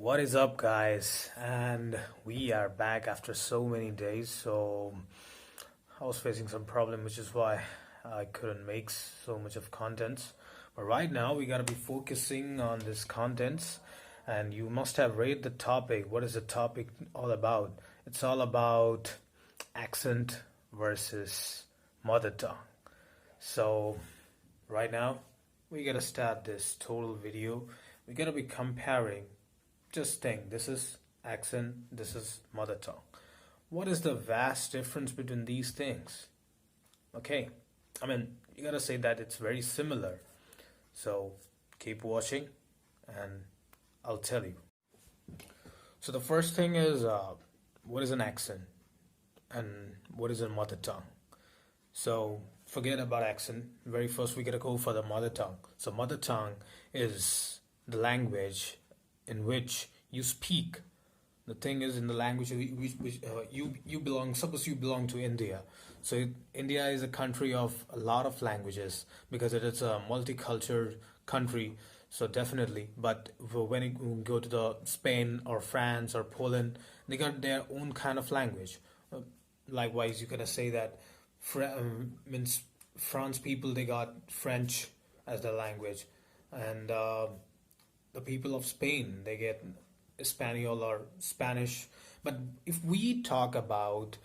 What is up, guys? And we are back after so many days. So I was facing some problem, which is why I couldn't make so much of contents. But right now, we gotta be focusing on this contents. And you must have read the topic. What is the topic all about? It's all about accent versus mother tongue. So right now, we gotta start this total video. We gotta be comparing. Just think, this is accent, this is mother tongue. What is the vast difference between these things? Okay, you gotta say that it's very similar. So keep watching and I'll tell you. So the first thing is what is an accent and what is a mother tongue? So forget about accent. Very first, we gotta go for the mother tongue. So mother tongue is the language in which you speak. The thing is, in the language which you belong. Suppose you belong to India. So India is a country of a lot of languages because it is a multicultural country. So definitely, but when you go to the Spain or France or Poland, they got their own kind of language. Likewise, you gotta say that means France people, they got French as their language, and the people of Spain, they get Espanol or Spanish. But if we talk about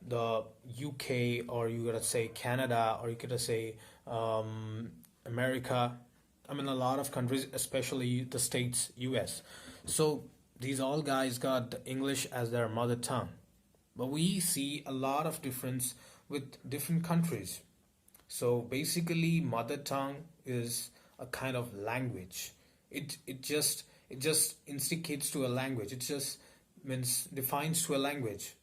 the UK, or you gotta say Canada, or you gotta say America, a lot of countries, especially the states, US. So these all guys got English as their mother tongue. But we see a lot of difference with different countries. So basically, mother tongue is a kind of language. It just instigates to a language. It just means defines to a language.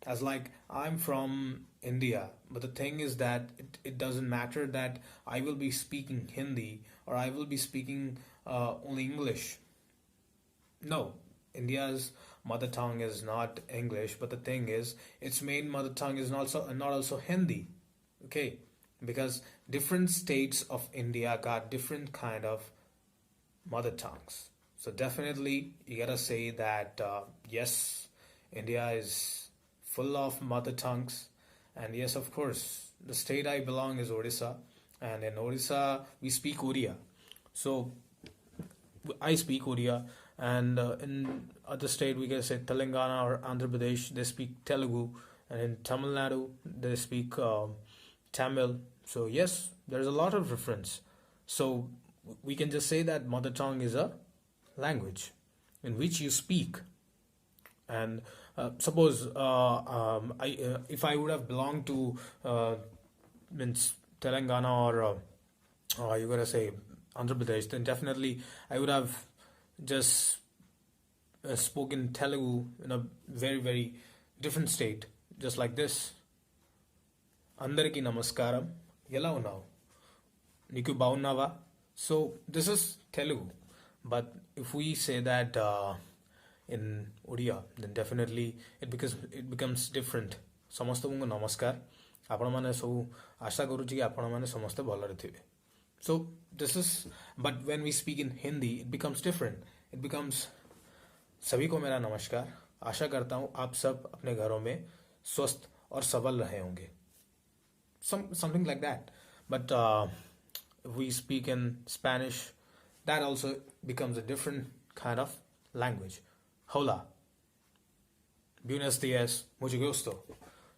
As like, I'm from India, but the thing is that it doesn't matter that I will be speaking Hindi or I will be speaking only English. No, India's mother tongue is not English, but the thing is, its main mother tongue is not also Hindi. Okay, because different states of India got different kind of mother tongues. So definitely, you gotta say that yes, India is full of mother tongues, and yes, of course, the state I belong is Odisha, and in Odisha we speak Oriya. So I speak Oriya, and in other state we can say Telangana or Andhra Pradesh, they speak Telugu, and in Tamil Nadu they speak Tamil. So yes, there's a lot of difference. So we can just say that mother tongue is a language in which you speak. And suppose if I would have belonged to means Telangana or you gotta say Andhra Pradesh, then definitely I would have just spoken Telugu in a very, very different state, just like this. Andariki namaskaram, ఎలా ఉన్నావు, నీకు బాగున్నావా? So this is Telugu. But if we say that in Odia, then definitely it becomes different. ସମସ୍ତଙ୍କୁ ନମସ୍କାର, ଆପଣମାନେ ସବୁ ଆଶା କରୁଛି କି ଆପଣମାନେ ସମସ୍ତେ ଭଲରେ ଥିବେ. So this is, but when we speak in Hindi, it becomes different. It becomes, सभी को मेरा नमस्कार, आशा करता हूँ आप सब अपने घरों में स्वस्थ और सबल रहे होंगे. Something like that. But if we speak in Spanish, that also becomes a different kind of language. Hola, buenos dias, mucho gusto.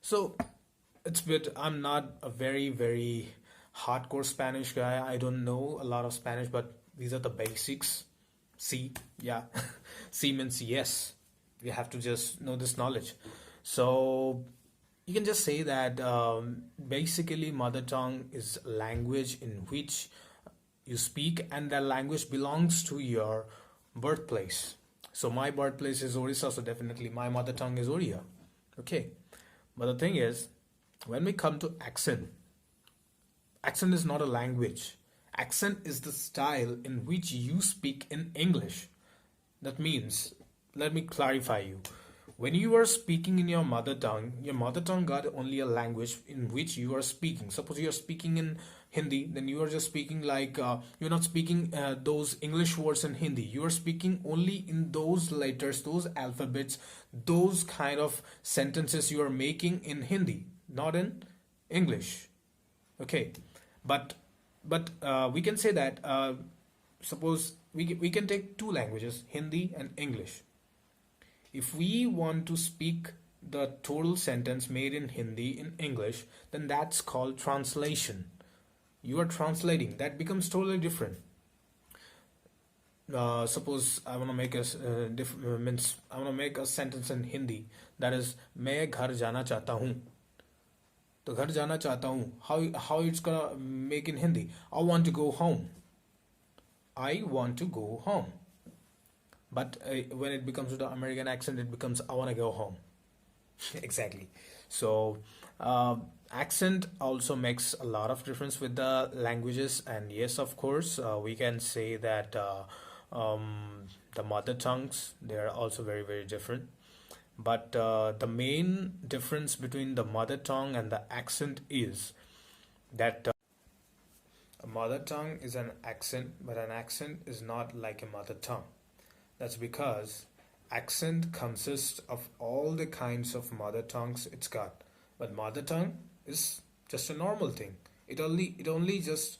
So it's bit, I'm not a very, very hardcore Spanish guy. I don't know a lot of Spanish, but these are the basics. C, yeah. C means yes. You have to just know this knowledge. So you can just say that basically mother tongue is language in which you speak, and that language belongs to your birthplace. So my birthplace is Orissa, so definitely my mother tongue is Oriya. Okay, but the thing is, when we come to accent, accent is not a language. Accent is the style in which you speak in English. That means, let me clarify you. When you are speaking in your mother tongue got only a language in which you are speaking. Suppose you are speaking in Hindi, then you are just speaking like you're not speaking those English words in Hindi. You are speaking only in those letters, those alphabets, those kind of sentences you are making in Hindi, not in English. Okay, but we can say that suppose we can take two languages, Hindi and English. If we want to speak the total sentence made in Hindi in English, then that's called translation. You are translating. That becomes totally different. Suppose I want to make means I want to make a sentence in Hindi that is मैं घर जाना चाहता हूँ. तो घर जाना चाहता हूँ. How it's gonna make in Hindi? I want to go home. I want to go home. But when it becomes to the American accent, it becomes I want to go home. Exactly. So accent also makes a lot of difference with the languages, and yes, of course, we can say that the mother tongues, they are also very very different. But the main difference between the mother tongue and the accent is that a mother tongue is an accent, but an accent is not like a mother tongue. That's because accent consists of all the kinds of mother tongues it's got. But mother tongue is just a normal thing. It only just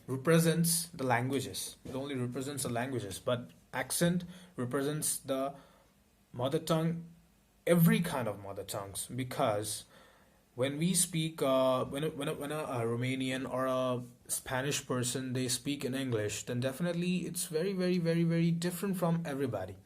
represents the languages. It only represents the languages. But accent represents the mother tongue, every kind of mother tongues, because when we speak when a Romanian or a Spanish person they speak in English, then definitely it's very very very very different from everybody.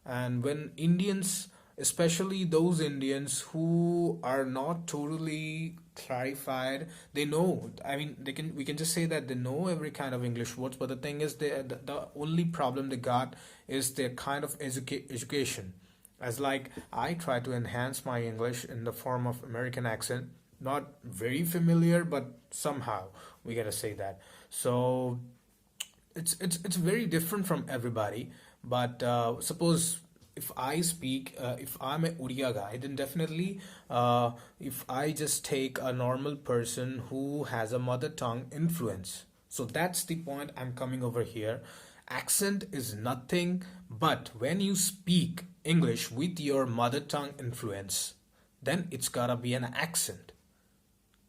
And when Indians, especially those Indians who are not totally clarified, they know, I mean, we can just say that they know every kind of English words, but the thing is the only problem they got is their kind of education. As like I try to enhance my English in the form of American accent, not very familiar, but somehow we gotta say that. So it's very different from everybody. But suppose if I speak, if I'm a Uriya guy, then definitely if I just take a normal person who has a mother tongue influence. So that's the point I'm coming over here. Accent is nothing but when you speak English with your mother tongue influence, then it's gotta be an accent.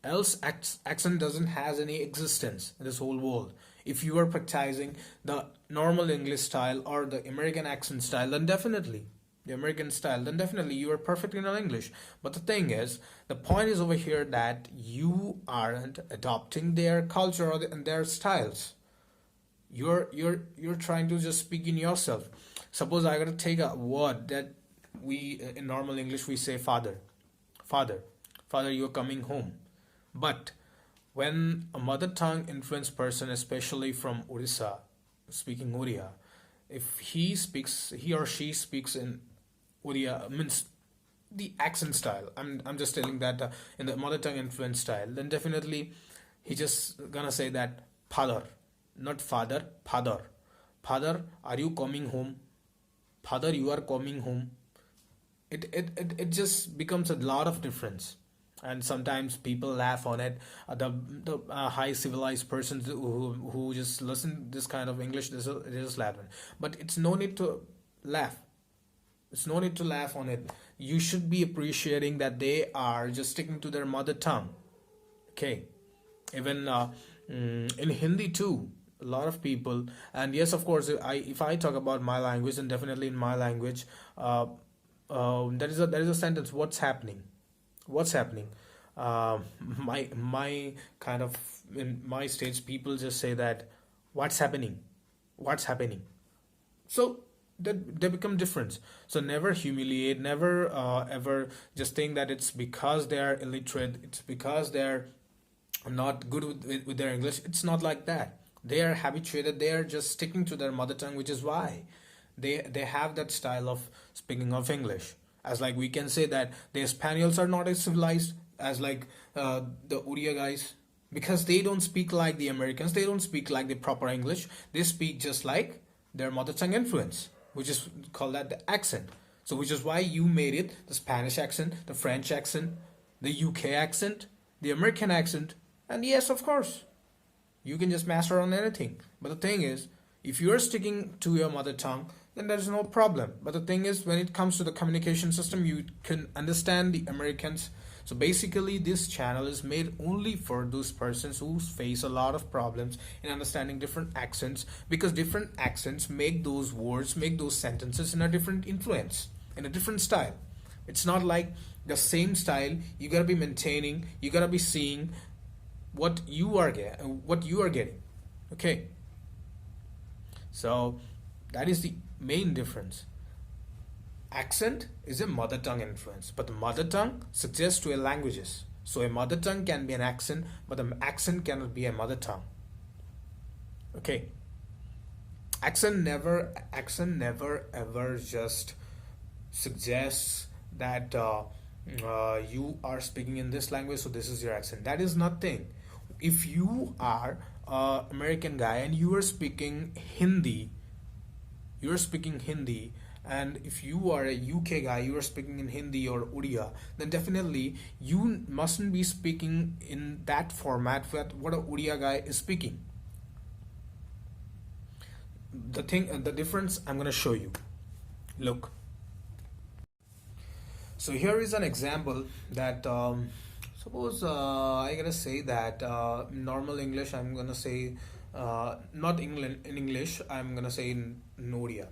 Else, accent doesn't has any existence in this whole world. If you are practicing the normal English style or the American accent style, then definitely the American style, then definitely you are perfect in English. But the thing is, the point is over here that you aren't adopting their culture or and their styles. You're trying to just speak in yourself. Suppose I gotta take a word that we in normal English we say father, father, father. You're coming home, but when a mother tongue influenced person, especially from Orissa, speaking Oriya, if he or she speaks in Oriya, means the accent style. I'm just telling that in the mother tongue influenced style, then definitely he just gonna say that father, not father, father. Father, are you coming home? Father, you are coming home. It just becomes a lot of difference. And sometimes people laugh on it. The high civilized persons who just listen this kind of English, they just laugh. But it's no need to laugh. It's no need to laugh on it. You should be appreciating that they are just sticking to their mother tongue. Okay, even in Hindi too, a lot of people. And yes, of course, if I talk about my language, then definitely in my language, there is a sentence. What's happening? What's happening? My kind of in my states, people just say that, what's happening? What's happening? So that they become different. So never humiliate, never ever just think that it's because they are illiterate, it's because they're not good with their English. It's not like that. They are habituated, they are just sticking to their mother tongue, which is why they have that style of speaking of English. As like we can say that the Spaniards are not as civilized as like the Uriya guys, because they don't speak like the Americans, they don't speak like the proper English, they speak just like their mother tongue influence, which is called that the accent. So which is why you made it the Spanish accent, the French accent, the UK accent, the American accent, and yes, of course, you can just master on anything. But the thing is, if you're sticking to your mother tongue, then there's no problem. But the thing is, when it comes to the communication system, you can understand the Americans. So basically, this channel is made only for those persons who face a lot of problems in understanding different accents, because different accents make those words, make those sentences in a different influence, in a different style. It's not like the same style. You gotta be maintaining. You gotta be seeing what you are getting. Okay. So that is the main difference. Accent is a mother tongue influence, but the mother tongue suggests to a languages. So a mother tongue can be an accent, but an accent cannot be a mother tongue. Okay. Accent never ever just suggests that you are speaking in this language, so this is your accent. That is nothing. If you are an American guy and you are speaking Hindi, and if you are a UK guy, you are speaking in Hindi or Odia, then definitely you mustn't be speaking in that format with what a Odia guy is speaking. The difference I'm gonna show you. Look. So here is an example that suppose I gotta say that normal English I'm gonna say not England in English I'm gonna say in Odia.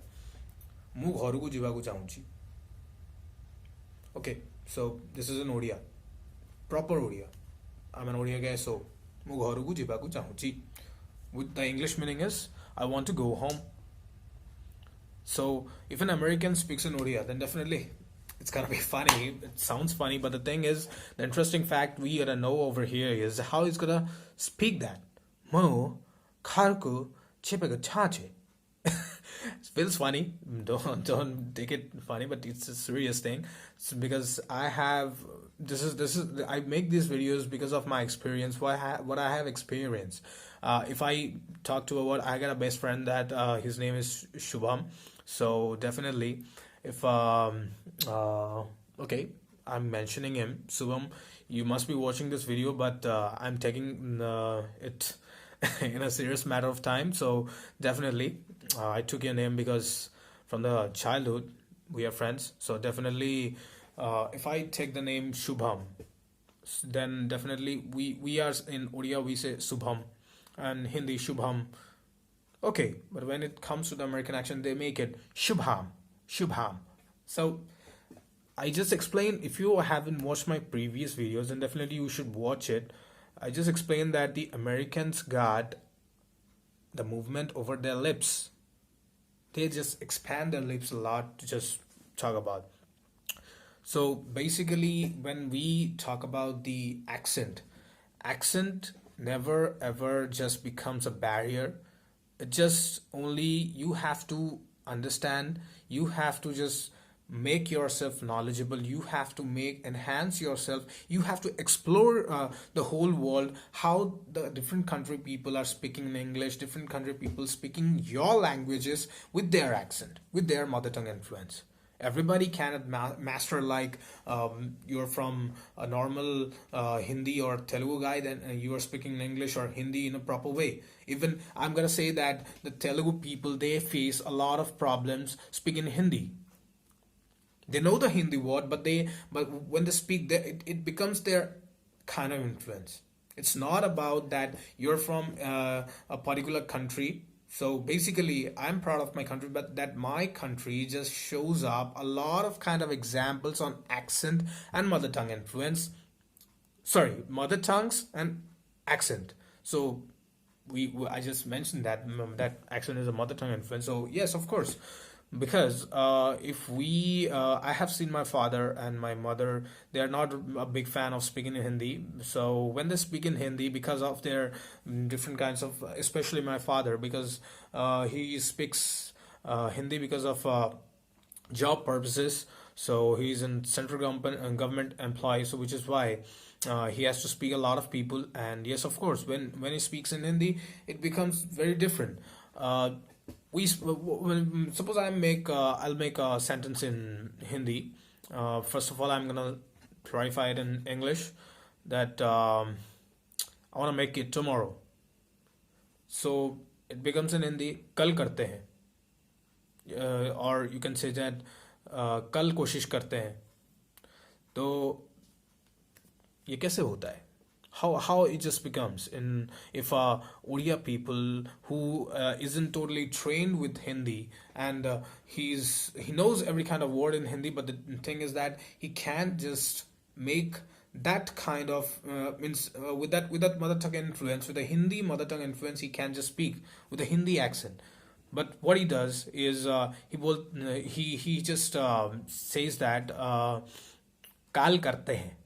ମୁଁ ଘରକୁ ଯିବାକୁ ଚାହୁଁଛି. Okay, so this is an Odia, proper Odia. I'm an Odia guy, so ମୁଁ ଘରକୁ ଯିବାକୁ ଚାହୁଁଛି. With the English meaning is I want to go home. So if an American speaks in Odia, then definitely it's gonna be funny. It sounds funny, but the thing is, the interesting fact we gotta know over here is how he's gonna speak that. Mo karku chipega chache. It feels funny. Don't take it funny, but it's a serious thing. It's because I make these videos because of my experience. What I have experienced. If I talk to a word, I got a best friend that his name is Shubham. So definitely, if okay, I'm mentioning him, Shubham. You must be watching this video, but I'm taking it in a serious matter of time. So definitely, I took your name because from the childhood we are friends. So definitely, if I take the name Shubham, then definitely we are in Odia we say Subham, and Hindi Shubham. Okay, but when it comes to the American accent, they make it Shubham, Shubham. So I just explained. If you haven't watched my previous videos, then definitely you should watch it. I just explained that the Americans got the movement over their lips. They just expand their lips a lot to just talk about. So basically, when we talk about the accent never ever just becomes a barrier. It just only you have to understand. You have to just make yourself knowledgeable. You have to enhance yourself. You have to explore the whole world, how the different country people are speaking in English, different country people speaking your languages with their accent, with their mother tongue influence. Everybody cannot master like you're from a normal Hindi or Telugu guy, then you are speaking English or Hindi in a proper way. Even I'm gonna say that the Telugu people, they face a lot of problems speaking Hindi. They know the Hindi word, but when they speak, it becomes their kind of influence. It's not about that you're from a particular country. So basically, I'm proud of my country, but that my country just shows up a lot of kind of examples on accent and mother tongue influence. Sorry, mother tongues and accent. So I just mentioned that accent is a mother tongue influence. So yes, of course. Because if I have seen my father and my mother, they are not a big fan of speaking in Hindi. So when they speak in Hindi, because of their different kinds of, especially my father, because he speaks Hindi because of job purposes. So he's in central government employee, so which is why he has to speak a lot of people. And yes, of course, when he speaks in Hindi, it becomes very different. suppose I'll make a sentence in Hindi. First of all, I'm gonna clarify it in English that I want to make it tomorrow. So it becomes in Hindi कल करते हैं, or you can say that कल कोशिश करते हैं. तो ये कैसे होता है? How it just becomes in if Odia people who isn't totally trained with Hindi, and he knows every kind of word in Hindi, but the thing is that he can't just make that kind of means with that mother tongue influence, with the Hindi mother tongue influence, he can just speak with a Hindi accent. But what he does is he just says that काल करते हैं,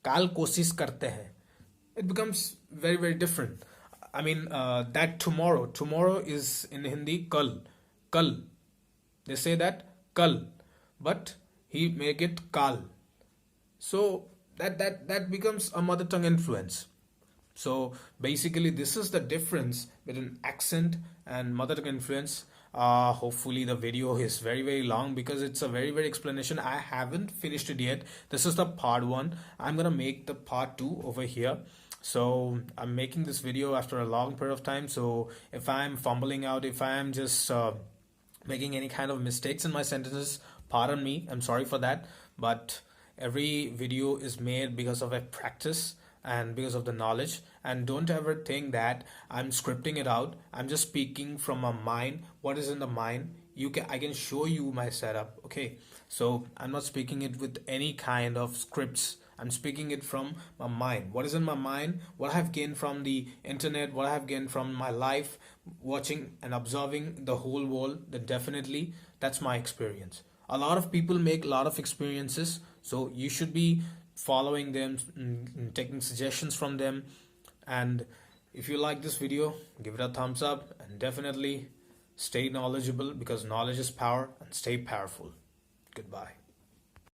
काल कोशिश करते हैं. It becomes very very different. I mean that tomorrow is in Hindi kal. They say that kal, but he make it kal. So that becomes a mother tongue influence. So basically, this is the difference between accent and mother tongue influence. Hopefully, the video is very very long because it's a very very explanation. I haven't finished it yet. This is the part 1. I'm gonna make the part 2 over here. So I'm making this video after a long period of time. So if I'm fumbling out, if I'm just making any kind of mistakes in my sentences, pardon me. I'm sorry for that. But every video is made because of a practice and because of the knowledge. And don't ever think that I'm scripting it out. I'm just speaking from my mind. What is in the mind? I can show you my setup. Okay, so I'm not speaking it with any kind of scripts. I'm speaking it from my mind. What is in my mind? What I have gained from the internet? What I have gained from my life, watching and observing the whole world? Then definitely that's my experience. A lot of people make a lot of experiences, so you should be following them, taking suggestions from them. And if you like this video, give it a thumbs up, and definitely stay knowledgeable, because knowledge is power, and stay powerful. Goodbye.